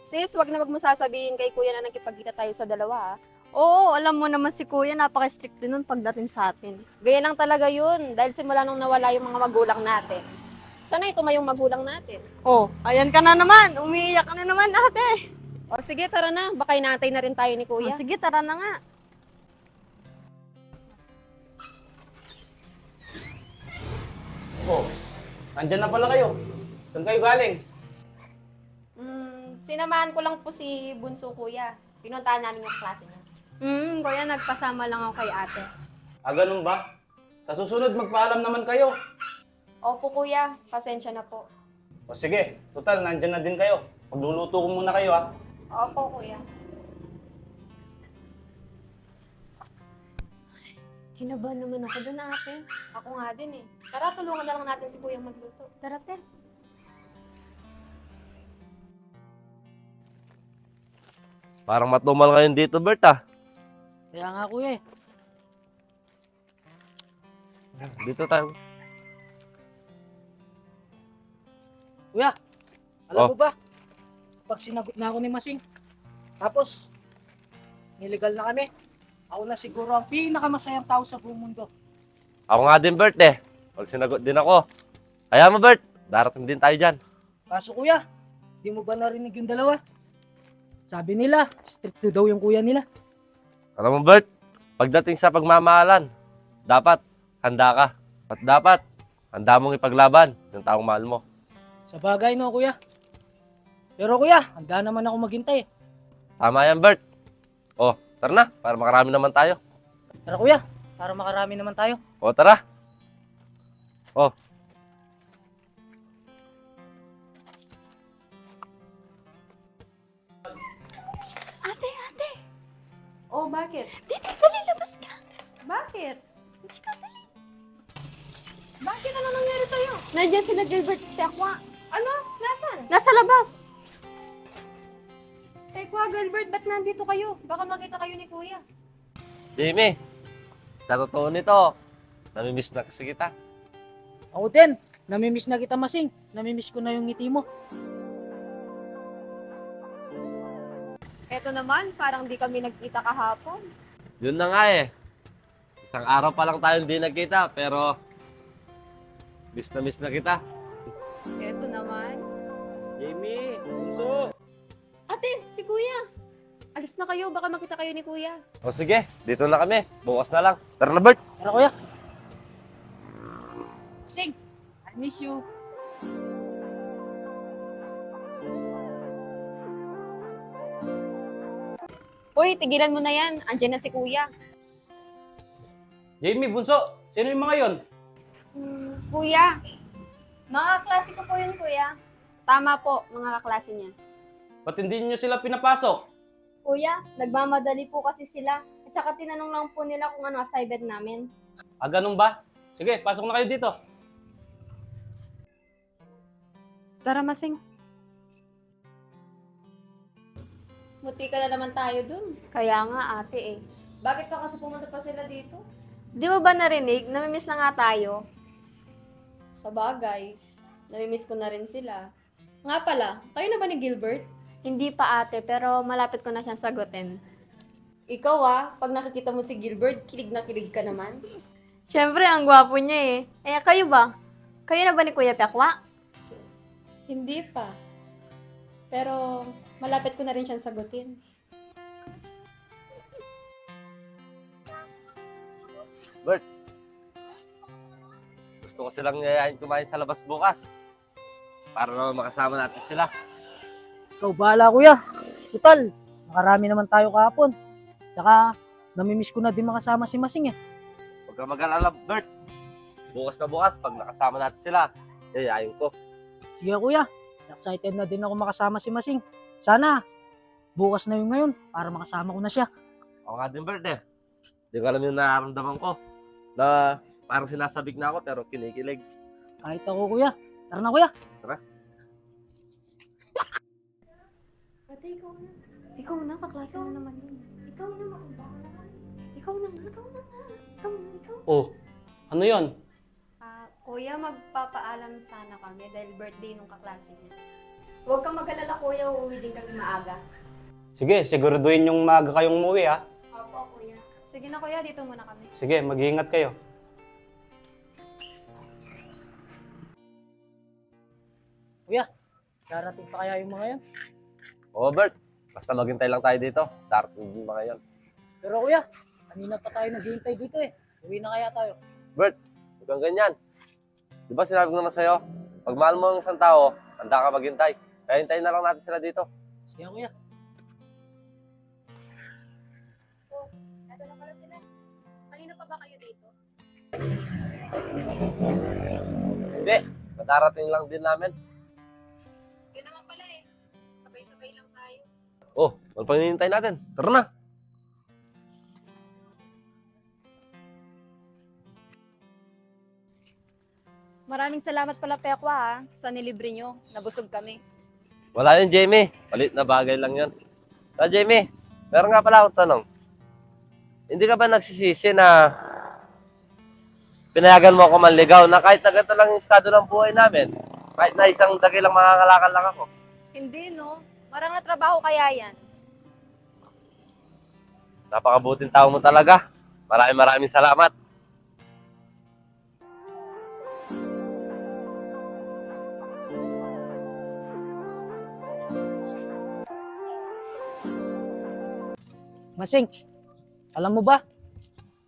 Sis, wag na wag mo sasabihin kay kuya na nagkipagkita tayo sa dalawa, ha? Oo, alam mo naman si kuya, napaka-strict din nun pagdating sa atin. Gaya lang talaga yun, dahil simula nung nawala yung mga magulang natin. Sana ito yung magulang natin. Oh, ayan ka na naman. Umiiyak ka na naman, ate. O sige, tara na. Baka inaantay na rin tayo ni Oh, kuya. sige, tara na nga. Oh, nandyan na pala kayo. Saan kayo galing? Sinamahan ko lang po si Bunso kuya. Pinuntahan namin yung klase niya. Kuya, nagpasama lang ako kay ate. Ah, ganun ba? Sa susunod, magpaalam naman kayo. Opo kuya, pasensya na po. O sige, total, nandyan na din kayo. Pagluluto ko muna kayo, ha? Opo kuya. Kinabahan naman ako doon, ate. Ako nga din eh. Tara, tulungan na lang natin si kuya magluto. Tara, te. Parang matumal ngayon dito, Bert, ah. Kaya nga kuya eh. Dito tayo. Kuya, alam Oh. mo ba? Pag sinagot na ako ni Masing, tapos niligal na kami, ako na siguro ang pinakamasayang tao sa buong mundo. Ako nga din, Bert, eh. Pag sinagot din ako. Kaya mo, Bert, darating din tayo dyan. Kaso kuya, di mo ba narinig yung dalawa? Sabi nila, strict daw yung kuya nila. Alam mo, Bert, pagdating sa pagmamahalan, dapat handa ka. At dapat, handa mong ipaglaban yung taong mahal mo. Sa bagay no kuya. Pero kuya, handa naman ako maghintay. Tama yan, Bert. O, tara na, para makarami naman tayo. Tara kuya, para makarami naman tayo. O, tara. O, Ate, ate. Oh, bakit? Dito, dali, labas ka. Bakit? Bakit? Ano nangyari sa'yo? Nandiyan sila Gilbert at Tekwa. Ano? Nasaan? Nasa labas. Tekwa, Gilbert, ba't nandito kayo? Baka makita kayo ni kuya. Jamie, sa totoo nito, namimiss na kasi kita. Ako din, namimiss na kita Masing. Namimiss ko na yung ngiti mo. Eto naman, parang di kami nagkita kahapon. Yun na nga eh. Isang araw pa lang tayo hindi nagkita, pero miss na kita. Eto naman. Jamie, bunso. Ate, si kuya. Alis na kayo, baka makita kayo ni kuya. O sige, dito na kami. Bukas na lang. Tara na, Bert. Tara kuya. Masing, I miss you. Uy, tigilan mo na yan. Andiyan na si kuya. Jamie, Bunso, sino yung mga yon? Kuya, Mga klase ko po yun, kuya. tama po, mga kaklase niya. Ba't hindi nyo sila pinapasok? Kuya, nagmamadali po kasi sila. At saka tinanong lang po nila kung ano assignment namin. Ah, ganun ba? Sige, pasok na kayo dito. Tara, Masing. Muti ka na naman tayo dun. Kaya nga, ate eh. Bakit pa kasi pumunta pa sila dito? Di mo ba narinig? Namimiss na nga tayo. Sa bagay, namimiss ko na rin sila. Nga pala, kayo na ba ni Gilbert? Hindi pa ate, pero malapit ko na siyang sagutin. Ikaw pag nakikita mo si Gilbert, kilig na kilig ka naman. Siyempre, ang gwapo niya eh. Eh, kayo ba? Kayo na ba ni Kuya Tekwa? Hindi pa. Pero, malapit ko na rin siyang sagutin. Bert. Gusto ko silang yayain kumain sa labas bukas. Para naman makasama natin sila. Ikaw bahala kuya. Total, makarami naman tayo kahapon. Tsaka, namimiss ko na din makasama si Masing eh. Huwag ka mag-alala, Bert. Bukas na bukas, pag nakasama natin sila, yayain ko. Sige kuya, excited na din ako makasama si Masing. Sana, bukas na yung ngayon para makasama ko na siya. Ako nga din, Bert eh. Hindi ko alam yung nararamdaman ko. Na parang sinasabik na ako pero kinikilig. Kahit ako kuya. Tara na kuya. Ate, ikaw na. Ikaw na, kaklase mo naman yun. Ikaw na, makaba ka naman. Ikaw na nga, ikaw na nga. Ikaw. Oh, ano yon? Kuya, magpapaalam sana kami dahil birthday nung kaklase niya. Huwag kang mag-alala kuya, uuwi din kami maaga. Sige, siguraduhin yung maaga kayong umuwi ha. Opo kuya. Sige na kuya, dito muna kami. Sige, mag-iingat kayo. Kuya, darating pa kaya yung mga yan? Oo, Bert. Basta maghintay lang tayo dito. Darating din ba ngayon? Pero kuya, kanina pa tayo naghihintay dito eh. Uwi na kaya tayo. Bert, huwag kang ganyan. Di ba sinabi ko naman sa'yo, pag mahal mo ang isang tao, handa ka maghintay. Kaya hintayin na lang natin sila dito. Sige kuya. Ito na pala sila. Kanina pa ba kayo dito? Hindi, madarating lang din namin. Yun naman pala eh. Sabay-sabay lang tayo. Oh, ano pang hinihintay natin? Tara na. Maraming salamat pala Pekwa ha, sa nilibre nyo. Nabusog kami. Wala yun, Jamie. Palit na bagay lang yun. Jamie, meron nga pala akong tanong. Hindi ka ba nagsisisi na pinayagan mo ako manligaw na kahit na ganito lang yung estado ng buhay namin, kahit na isang dagi lang makakalakal lang ako? Hindi no, marang na trabaho kaya yan. Napakabuting tao mo talaga. Maraming salamat. Masing, alam mo ba?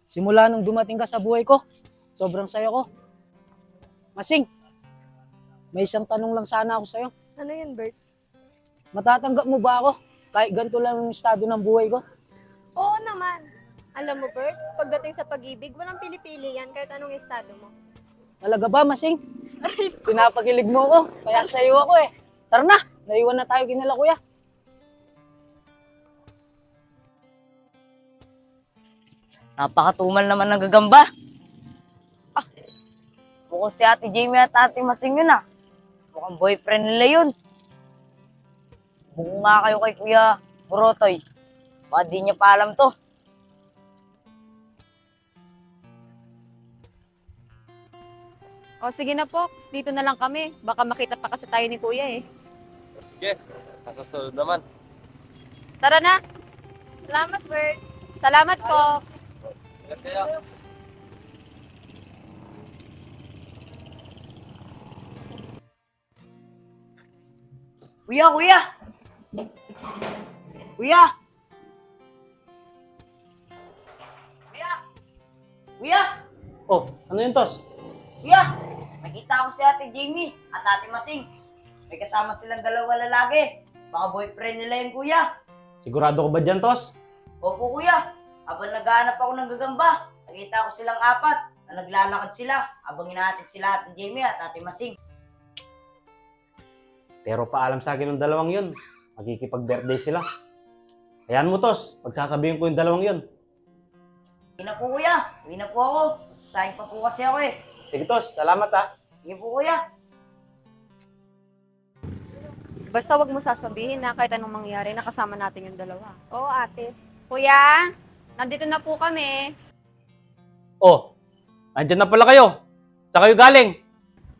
Simula nung dumating ka sa buhay ko, sobrang saya ko. Masing, may isang tanong lang sana ako sa'yo. Ano yun Bert? Matatanggap mo ba ako kahit ganito lang yung estado ng buhay ko? Oo naman. Alam mo Bert, pagdating sa pag-ibig, walang pili-pili yan kahit anong estado mo. Talaga ba, Masing? Pinapakilig mo ako, kaya sa'yo ako eh. Tara na, naiwan na tayo kinala kuya. Napakatumal naman ng gagamba. Mukhang si Ate Jamie at Ate Masing yun ah. Mukhang boyfriend nila yun. Sumbong nga kayo kay Kuya Burotoy. Baka di niya pa alam to. O sige na Pox, dito na lang kami. Baka makita pa kasi tayo ni Kuya eh. Sige, kasasunod naman. Tara na. Salamat Bert. Salamat po. Ingat kayo. Kuya! Kuya! Kuya! Kuya! Kuya! Oh, ano yun, Tos? Kuya! Nakita ko si Ate Jamie at Ate Masing. May kasama silang dalawa lalaki. Baka boyfriend nila yun, Kuya. Sigurado ko ba dyan, Tos? Opo, Kuya. Habang naghahanap ako ng gagamba, nakita ko silang apat na naglalakad sila habang hinahatid sila Ate Jamie at Ate Masing. Pero paalam sa akin ng dalawang yun. Magkikipag-birthday sila. Ayan mo, Tos. Pagsasabihin ko yung dalawang yun. Uwi na po, Kuya. Uwi na po ako. Sayang pa po kasi ako eh. Sige, Tos. Salamat, ha. Sige po, Kuya. Basta wag mo sasabihin na kahit anong mangyari, nakasama natin yung dalawa. Oo, ate. Kuya, nandito na po kami. Oh, nandyan na pala kayo. Saan kayo galing?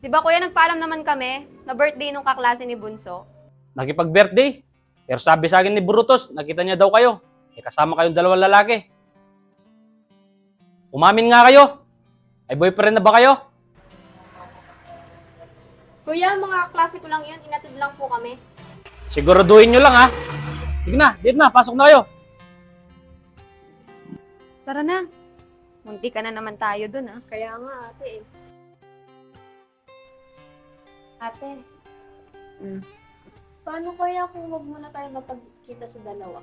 Di ba kuya, nagpaalam naman kami na birthday nung kaklase ni Bunso? Nakipag-birthday. Pero sabi sa akin ni Brutus, nakita niya daw kayo. Eh, kasama kayong dalawang lalaki. Umamin nga kayo. Ay boyfriend na ba kayo? Kuya, mga klase ko lang yun. Inatid lang po kami. Siguraduhin nyo lang, ha. Sige na, dito na. Pasok na kayo. Tara na. Munti ka na naman tayo dun, ha? Kaya nga, ate eh. Ate. Paano kaya kung wag muna tayo mapagkita sa dalawa?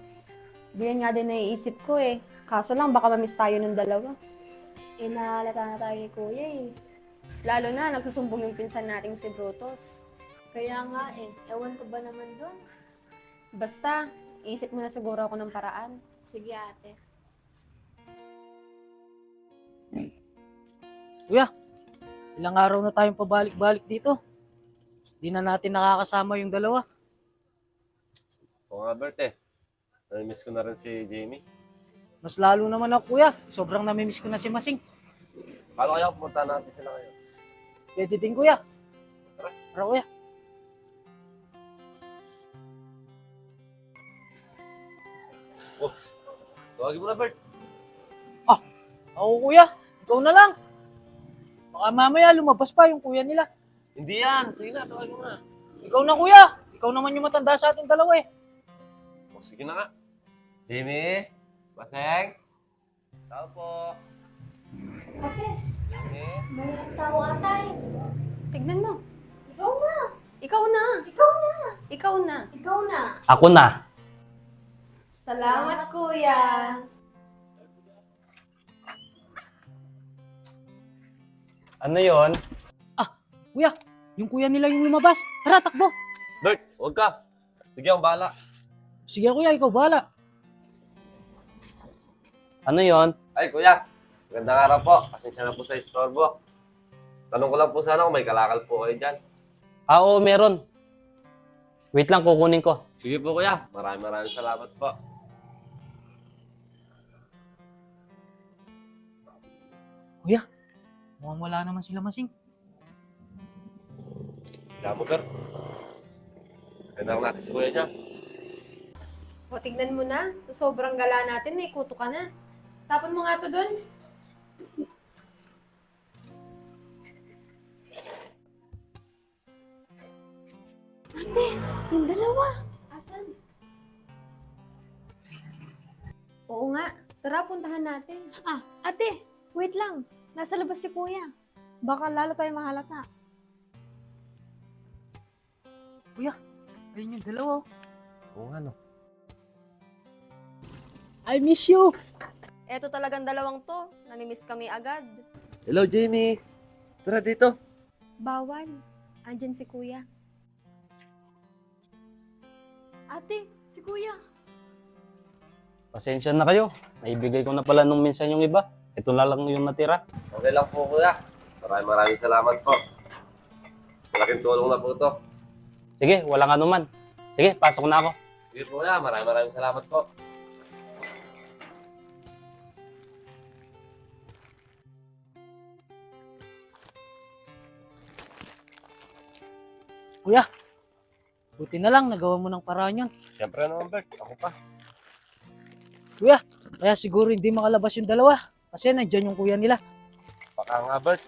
Diyan nga din naiisip ko eh. Kaso lang, baka mamiss tayo ng dalawa. Eh, nahalata na tayo ni Kuya eh. Lalo na, nagsusumbong yung pinsan nating si Brutus. Kaya nga eh, ewan ko ba naman doon? Basta, isip mo na siguro ako ng paraan. Sige ate. Kuya, ilang araw na tayong pabalik-balik dito. Di na natin nakakasama yung dalawa. Oo nga, Bert eh. Namimiss ko na rin si Jamie. Mas lalo naman ako, Kuya. Sobrang namimiss ko na si Masing. Paano kaya pumunta natin sila ngayon? Pwede din, Kuya. Tara, Kuya. Tawagin mo na, Bert. Ako kuya, ikaw na lang. Baka mamaya lumabas pa yung kuya nila. Hindi yan. Sige na, tawagin mo na. Ikaw na kuya, ikaw naman yung matanda sa ating dalawa eh. O, sige na nga. Jimmy? Baseng? Tao po. Ate, Jimmy? may tao atay. Tignan mo. Ikaw na. Ikaw na. Ikaw na. Ikaw na. Ikaw na. Ako na. Salamat, kuya. Ano yon? Kuya, yung kuya nila yung lumabas. Tara, takbo. Bert, huwag ka. Sige, ang bahala. Sige kuya, ikaw bahala. Ano yon? Ay, kuya. Magandang araw po. Pasensya na po sa istorbo. Tanong ko lang po sana kung may kalakal po kayo dyan. Oo, meron. Wait lang, kukunin ko. Sige po, kuya. Maraming salamat po. Mukhang wala naman sila Masing. Kaya mo, Bert. Ganda natin si kuya niya. O, tignan mo na. Sa sobrang gala natin, may kuto ka na. Tapon mo nga to dun. Yung dalawa. Asan? Oo nga. Tara, puntahan natin. Ate, wait lang. Nasa labas si kuya. Baka lalo tayo mahalata. Ayun yung dalawa. Oo nga, no. I miss you. Eto talagang dalawang to. Namimiss kami agad. Hello, Jamie. Tara dito. Bawal. Andyan si kuya. Ate, si kuya. Pasensya na kayo. Naibigay ko na pala nung minsan yung iba. Ito na lang yung natira. Okay lang po, kuya. Maraming salamat po. Malaking tulong na po to. Sige, walang anuman. Sige, pasok na ako. Sige po, kuya. Maraming salamat po. Kuya, buti na lang nagawa mo ng paraan yun. Siyempre naman, Bert. Ako pa. Kaya siguro hindi makalabas yung dalawa. Kasi nandyan yung kuya nila. Baka nga, Bert.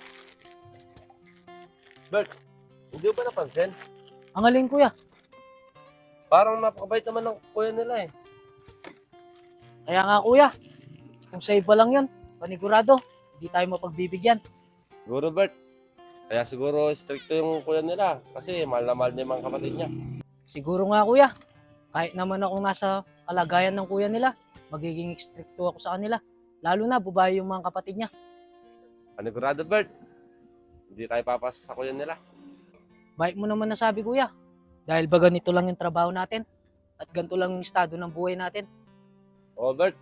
Bert, hindi mo ba napansin? Ang galing kuya. Parang napakabait naman ng kuya nila eh. Kaya nga kuya, kung sa iba lang yun, panigurado, hindi tayo mapagbibigyan. Siguro, Bert. Kaya siguro stricto yung kuya nila. Kasi mahal na mahal niya yung mga kapatid niya. Siguro nga kuya, kahit naman akong nasa kalagayan ng kuya nila, magiging stricto ako sa kanila. Lalo na babae yung mga kapatid niya. Panigurado, Bert. Hindi tayo papasa sa kuya nila. Baik mo naman nasabi kuya. Dahil ba ganito lang yung trabaho natin at ganito lang yung estado ng buhay natin. Oo, Bert.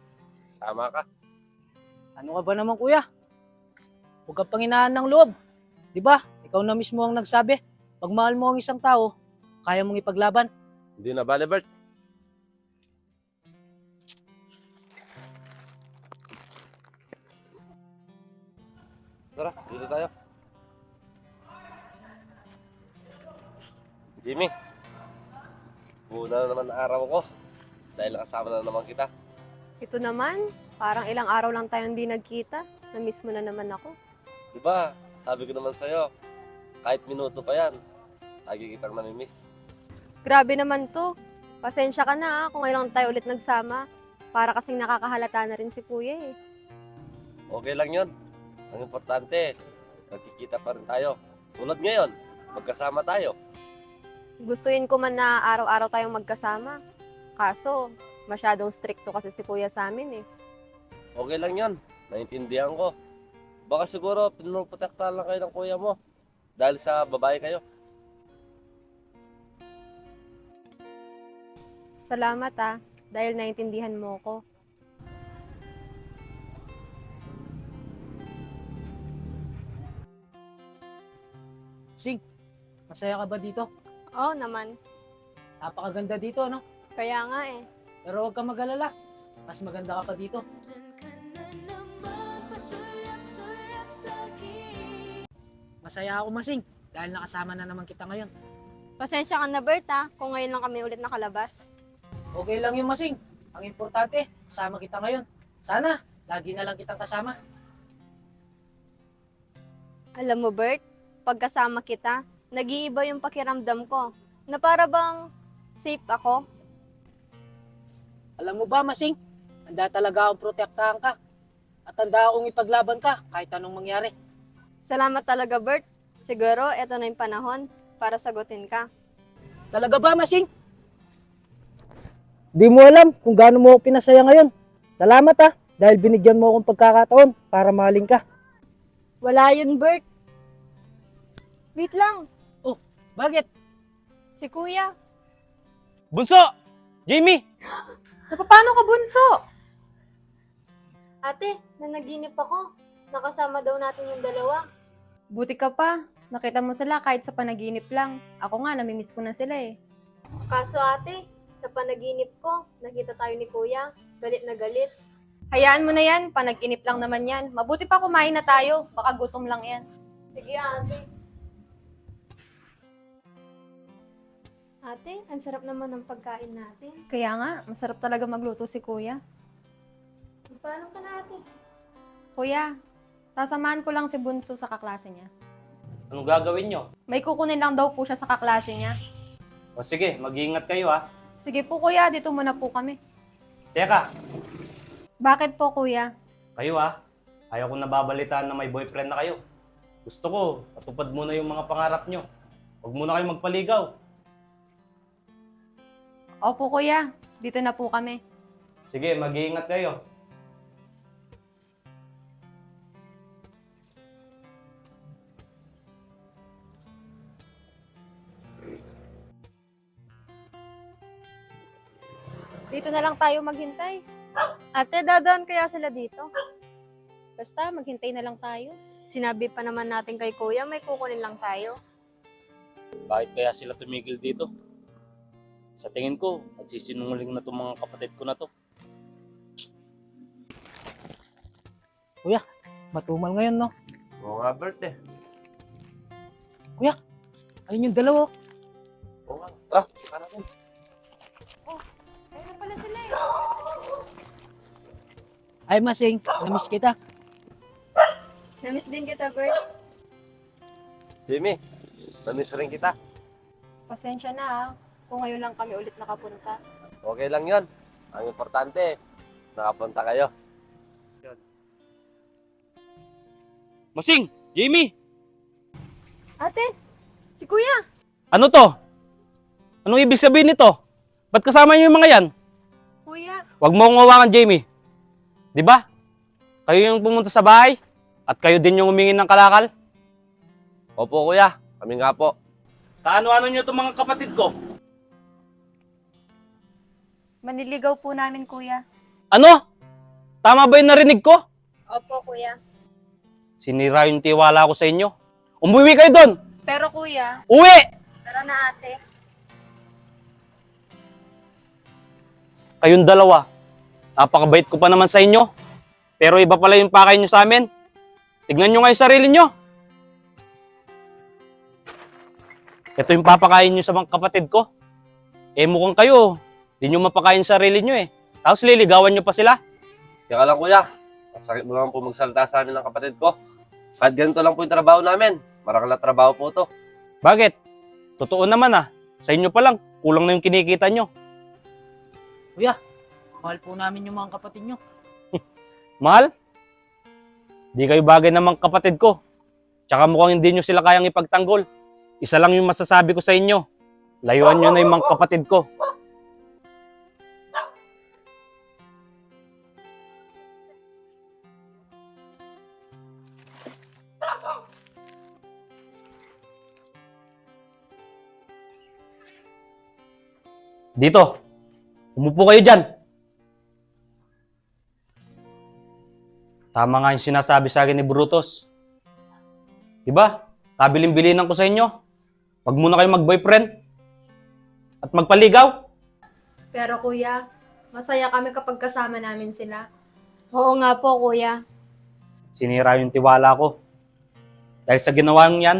Tama ka. Ano ka ba naman kuya? Huwag kang panghinaan ng loob. Di ba? Ikaw na mismo ang nagsabi. Pag mahal mo ang isang tao, kaya mong ipaglaban. Hindi na bale, Bert. Tara, dito tayo. Jimmy, muna na naman ang araw ko. Dahil nakasama na naman kita. Ito naman, parang ilang araw lang tayong hindi nagkita. Namiss mo na naman ako. Diba, sabi ko naman sa'yo, kahit minuto pa yan, lagi kitang namimiss. Grabe naman to. Pasensya ka na kung ngayon lang tayo ulit nagsama. Para kasing nakakahalata na rin si kuya eh. Okay lang yun. Ang importante, nagkikita pa rin tayo. Tulad ngayon, magkasama tayo. Gustuin ko man na araw-araw tayong magkasama. Kaso, masyadong stricto kasi si kuya sa amin eh. Okay lang yun. Naintindihan ko. Baka siguro pinuprotektahan lang kayo ng kuya mo. Dahil sa babae kayo. Salamat dahil naintindihan mo ko. Sing, masaya ka ba dito? Oo naman. Napakaganda dito, ano? Kaya nga eh. Pero huwag kang mag-alala. Mas maganda ka pa dito. Masaya ako, Masing, dahil nakasama na naman kita ngayon. Pasensya ka na Bert kung ngayon lang kami ulit nakalabas. Okay lang yung Masing. Ang importante, kasama kita ngayon. Sana, lagi na lang kitang kasama. Alam mo, Bert, pagkasama kita, nag-iiba yung pakiramdam ko. Na para bang safe ako. Alam mo ba, Masing? Handa talaga akong protektahan ka. At handa akong ipaglaban ka kahit anong mangyari. Salamat talaga, Bert. Siguro, eto na yung panahon para sagutin ka. Talaga ba, Masing? Di mo alam kung gaano mo ako pinasaya ngayon. Salamat dahil binigyan mo akong pagkakataon para mahalin ka. Wala yun, Bert. Wait lang. Bakit? Si Kuya. Bunso! Jamie! Paano ka, bunso? Ate, nanaginip ako. Nakasama daw natin yung dalawa. Buti ka pa. Nakita mo sila kahit sa panaginip lang. Ako nga, namimiss ko na sila eh. Kaso ate, sa panaginip ko, nakita tayo ni Kuya. Galit na galit. Hayaan mo na yan, panaginip lang naman yan. Mabuti pa kumain na tayo, baka gutom lang yan. Sige, ate. Ate, ang sarap naman ng pagkain natin. Kaya nga, masarap talaga magluto si Kuya. Paano ka na, ate? Kuya, sasamahan ko lang si Bunso sa kaklase niya. Anong gagawin nyo? May kukunin lang daw po siya sa kaklase niya. O sige, mag-iingat kayo ha. Sige po kuya, dito muna po kami. Teka, Bakit po kuya? kayo ha. Ayaw ko nababalitaan na may boyfriend na kayo. Gusto ko, patupad muna yung mga pangarap nyo. Huwag muna kayo magpaligaw. Opo kuya, dito na po kami. Sige, mag-iingat kayo. Dito na lang tayo maghintay. Ate, dadaan kaya sila dito? Basta maghintay na lang tayo. Sinabi pa naman natin kay Kuya, may kukunin lang tayo. Bakit kaya sila tumigil dito? Sa tingin ko, nagsisinungaling na itong mga kapatid ko na to. Matumal ngayon, no? Oo nga, Bert eh. Ayun yung dalawa. Oo nga. Ano din? Ayun na pala sila eh. Ay, Masing, namiss kita. Namiss din kita, Bert. Jamie, namiss rin kita. Pasensya na ah, kung ngayon lang kami ulit nakapunta. Okay lang yon. Ang importante, nakapunta kayo. Masing! Jamie! Ate, si Kuya. Ano to? Anong ibig sabihin nito? Ba't kasama niyo yung mga yan? Kuya, Huwag mo akong hawakan, Jamie. Di ba? Kayo yung pumunta sa bahay at kayo din yung humingi ng kalakal. Opo, kuya. Kami nga po. Kaano-ano niyo itong mga kapatid ko? maniligaw po namin kuya. Ano? Tama ba yung narinig ko? Opo, Kuya. Sinira yung tiwala ko sa inyo. Umuwi kayo doon! Pero kuya, Uwi! Tara na, ate. Kayong dalawa. Napakabait ko pa naman sa inyo. Pero iba pala yung pakay nyo sa amin. Tignan nyo nga yung sarili nyo. Ito yung papakain nyo sa mga kapatid ko. Eh mukhang kayo, di nyo mapakain sa sarili nyo eh. Tapos liligawan nyo pa sila. Kaya lang, kuya. Ang sakit mo naman po magsalita sa amin ng kapatid ko. Kahit ganito lang po yung trabaho namin. Marakal na trabaho po to. Bakit? Totoo naman ah. Sa inyo pa lang, kulang na yung kinikita nyo. Mahal po namin yung mga kapatid nyo. Mahal? Di kayo bagay ng mga kapatid ko. Tsaka mukhang hindi nyo sila kayang ipagtanggol. Isa lang yung masasabi ko sa inyo. Layuan nyo na yung mga kapatid ko. Dito. Umupo kayo dyan. Tama nga yung sinasabi sa akin ni Brutus. Diba? Kabilin-bilinan ko sa inyo. Wag muna kayo mag-boyfriend. At magpaligaw. pero kuya, masaya kami kapag kasama namin sila. Oo nga po, Kuya. Sinira yung tiwala ko. Dahil sa ginawa nyo yan,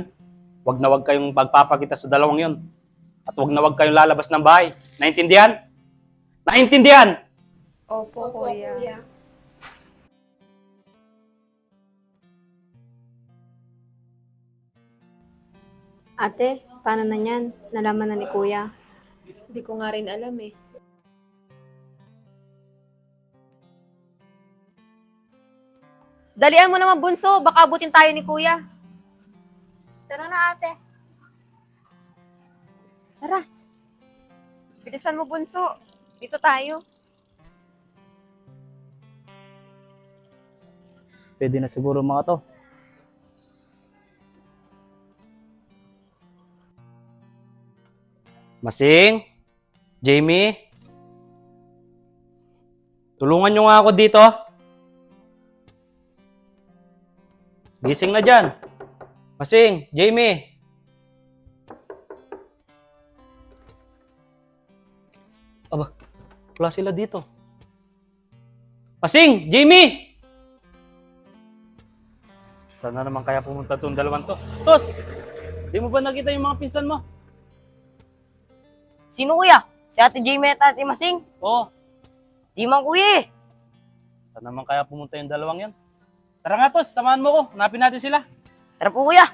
wag na wag kayong pagpapakita sa dalawang yon. At wag na wag kayong lalabas ng bahay. Naintindihan? Naintindihan! Opo, kuya. Ate, paano na yan? Nalaman na ni kuya. Hindi ko nga rin alam eh. Dalian mo naman, bunso. Baka abutin tayo ni kuya. Tara na, ate. Tara. Bilisan mo, bunso. Dito tayo. Pwede na siguro mga to. Masing? Jamie? Tulungan nyo nga ako dito. Gising na dyan. Masing, Jamie. Aba, wala sila dito. Masing, Jamie! Saan na naman kaya pumunta itong dalawang to? Tos! Di mo ba nakita yung mga pinsan mo? Sino kuya? Si Ate Jamie at Ate Masing? Oo. Di man kuya eh. Saan naman kaya pumunta yung dalawang yan? Tara nga, Tos. Samahan mo ko. Hanapin natin sila. Tara po kuya.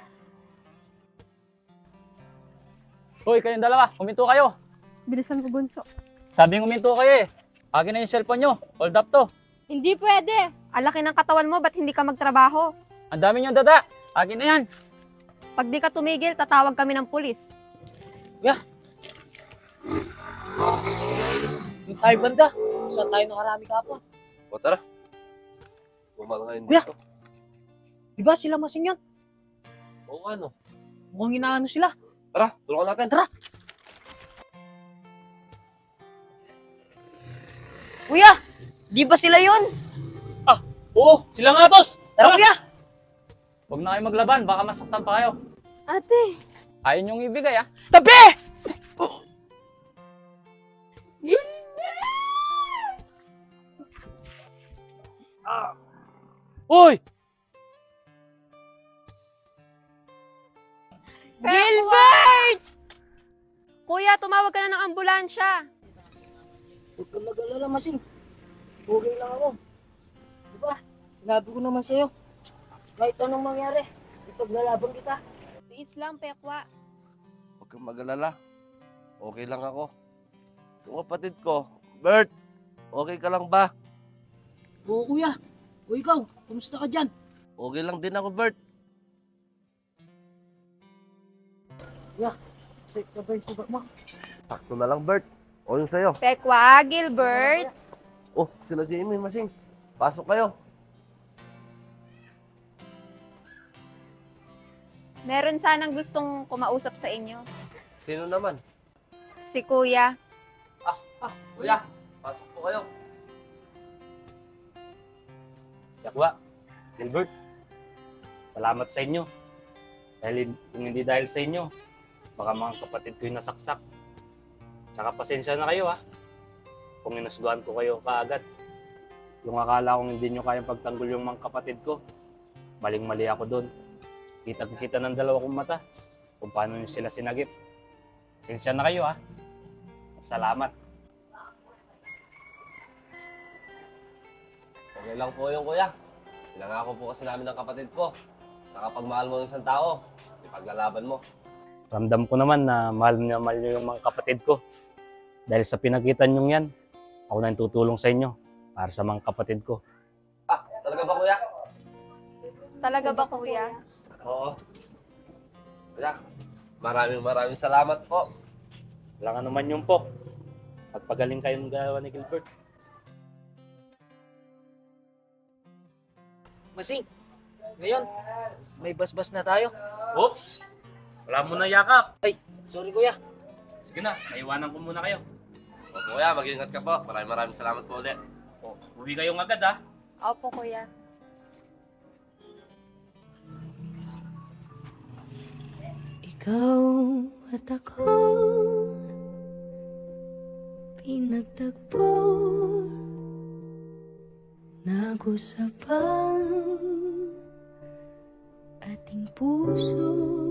Hoy, kayong dalawa, huminto kayo. Bilisan ko, bunso. Sabing huminto kayo eh. Akin na yung cellphone nyo. Hold up to. Hindi pwede. Alaki ng katawan mo, ba't hindi ka magtrabaho? Ang dami nyo dada. Akin na yan. Pag di ka tumigil, tatawag kami ng pulis. Yung tayo banda. Saan tayo nakarami kapon? O tara. Bumal ngayon Kuya! dito. Diba sila Masing yan? Oo ano. Mukhang inaano sila. Tara, tulungan natin. Tara. Kuya! Di ba sila yun? Oo, sila nga, Tos. Tara kuya! Huwag na kayo maglaban. Baka masaktan pa kayo. Ate. Ayaw nyong ibigay ah. Tabi! Uy! Gilbert! Kuya, tumawag ka na ng ambulansya. Huwag kang mag-alala, Masing. Okay lang ako. Diba? Sinabi ko naman sa'yo. Kahit anong mangyari, ipaglalaban kita. Tiis lang, Pekwa. Huwag kang mag-alala. Okay lang ako. Yung kapatid ko, Bert, okay ka lang ba? Oo, kuya. O ikaw, kumusta ka dyan? Okay lang din ako, Bert. Safe ka ba yung sugat mo? Sakto na lang, Bert. O yung sa'yo. Pekwa, Gilbert. Oh, sila Jamie, Masing. Pasok kayo. Meron sanang gustong kumausap sa inyo. Sino naman? Si Kuya. Kuya, pasok po kayo. Yakwa, Gilbert, salamat sa inyo. Dahil kung hindi dahil sa inyo, baka mga kapatid ko yung nasaksak. Tsaka pasensya na kayo ha. Kung inusguan ko kayo kaagad. Yung akala kong hindi nyo kayang pagtanggol yung mga kapatid ko, maling-mali ako doon. Kita ng dalawa kong mata kung paano nyo sila sinagip. Pasensya na kayo ha. Salamat. Okay lang po yung kuya. Pinangako po kasi namin ng kapatid ko. Nakapagmahal mo ng isang tao, ipaglalaban mo. Ramdam ko naman na mahal nyo yung mga kapatid ko. Dahil sa pinakita nyo yan, ako na yung tutulong sa inyo para sa mga kapatid ko. Talaga ba kuya? Talaga ba, Kuya? Oo. Kuya, maraming salamat po. Wala nga naman yung po. Pagpagaling kayong dalawa ni Gilbert. Masing, ngayon, may basbas na tayo. Oops! Wala mo na yakap. Sorry kuya. Sige na, naiwanan ko muna kayo. O kuya, mag-ingat ka po. Maraming salamat po ulit. O, uwi kayong agad ha. Opo, Kuya. Ikaw at ako pinagtagpo, nag-usapan ating puso